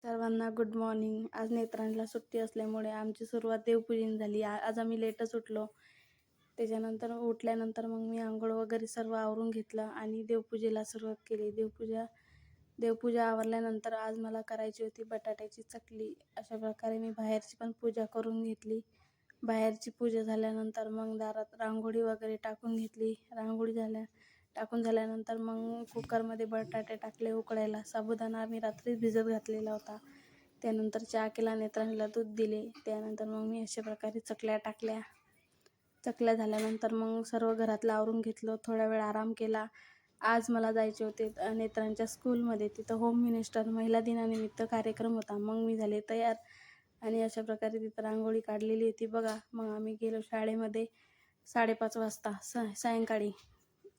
सर्वांना good morning. आज नेत्रांना सुट्टी असल्यामुळे आमची सुरुवात देवपूजेने झाली. आज आम्ही लेटच उठलो. त्याच्यानंतर उठल्यानंतर मग मी आंघोळ वगैरे सर्व आवरून घेतलं आणि देवपूजेला सुरुवात केली. देवपूजा आवरल्यानंतर आज मला करायची होती बटाट्याची चकली. अशा प्रकारे मी बाहेरची पण पूजा करून घेतली. बाहेरची पूजा झाल्यानंतर मग दारात रांगोळी वगैरे टाकून घेतली. रांगोळी टाकून झाल्यानंतर मग कुकरमध्ये बटाटे टाकले उकडायला. साबुदाणा आम्ही रात्रीच भिजत घातलेला होता. त्यानंतर चहा केला, नेत्रांना दूध दिले. त्यानंतर मग मी अशा प्रकारे चकल्या टाकल्या. चकल्या झाल्यानंतर मग सर्व घरातलं आवरून घेतलं. थोडा वेळ आराम केला. आज मला जायचे होते नेत्रांच्या स्कूलमध्ये. तिथं होम मिनिस्टर महिला दिनानिमित्त कार्यक्रम होता. मग मी झाले तयार आणि अशा प्रकारे तिथं रांगोळी काढलेली होती बघा. मग आम्ही गेलो शाळेमध्ये 5:30 वाजता सायंकाळी.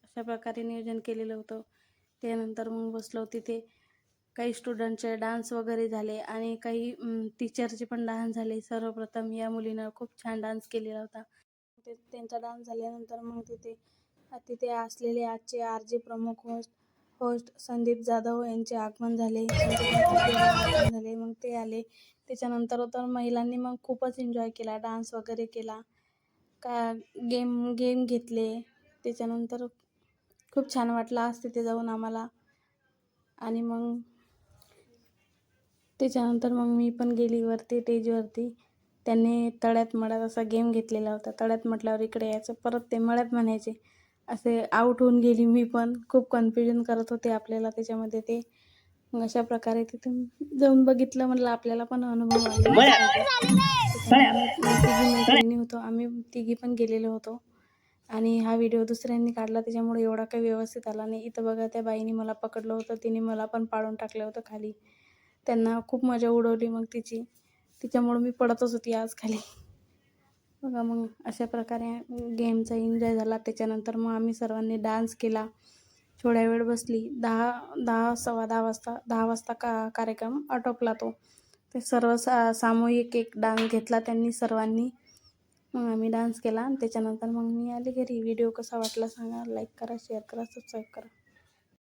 अशा प्रकारे नियोजन केलेलं होतं. त्यानंतर मग बसलो तिथे. काही स्टुडंटचे डान्स वगैरे झाले आणि काही टीचरचे पण डान्स झाले. सर्वप्रथम या मुलीनं खूप छान डान्स केलेला होता. त्यांचा डान्स झाल्यानंतर मग तिथे असलेले आजचे RJ प्रमुख होस्ट संदीप जाधव यांचे आगमन झाले. मग ते आले. त्याच्यानंतर तर महिलांनी मग खूपच एन्जॉय केला, डान्स वगैरे केला, गेम घेतले. त्याच्यानंतर खूप छान वाटलं आज तिथे जाऊन आम्हाला. आणि मग त्याच्यानंतर मग मी पण गेली वरती स्टेजवरती. त्यांनी तळ्यात मळ्यात असा गेम घेतलेला होता. तळ्यात म्हटल्यावर इकडे यायचं, परत ते मळ्यात म्हणायचे. असे आऊट होऊन गेली मी पण. खूप कन्फ्युजन करत होते आपल्याला त्याच्यामध्ये ते. मग अशा प्रकारे तिथे जाऊन बघितलं, म्हणलं आपल्याला पण अनुभव मैत्रिणी होतो आम्ही, तिघी पण गेलेलो होतो. आणि हा व्हिडिओ दुसऱ्यांनी काढला त्याच्यामुळे एवढा काही व्यवस्थित आला नाही. इथं बघा त्या बाईने मला पकडलं होतं, तिने मला पण पाडून टाकलं होतं खाली. त्यांना खूप मजा उडवली मग तिच्यामुळे मी पडतच होती आज खाली बघा. मग अशा प्रकारे गेमचा एन्जॉय झाला. त्याच्यानंतर मग आम्ही सर्वांनी डान्स केला. थोड्या वेळ बसली. 10 वाजता कार्यक्रम आटोपला तो. ते सर्व सामूहिक एक डान्स घेतला त्यांनी सर्वांनी. मग आम्ही डान्स केला आणि त्याच्यानंतर मग मी आले घरी. व्हिडिओ कसा वाटला सांगा. लाईक करा, शेअर करा, सबस्क्राईब करा.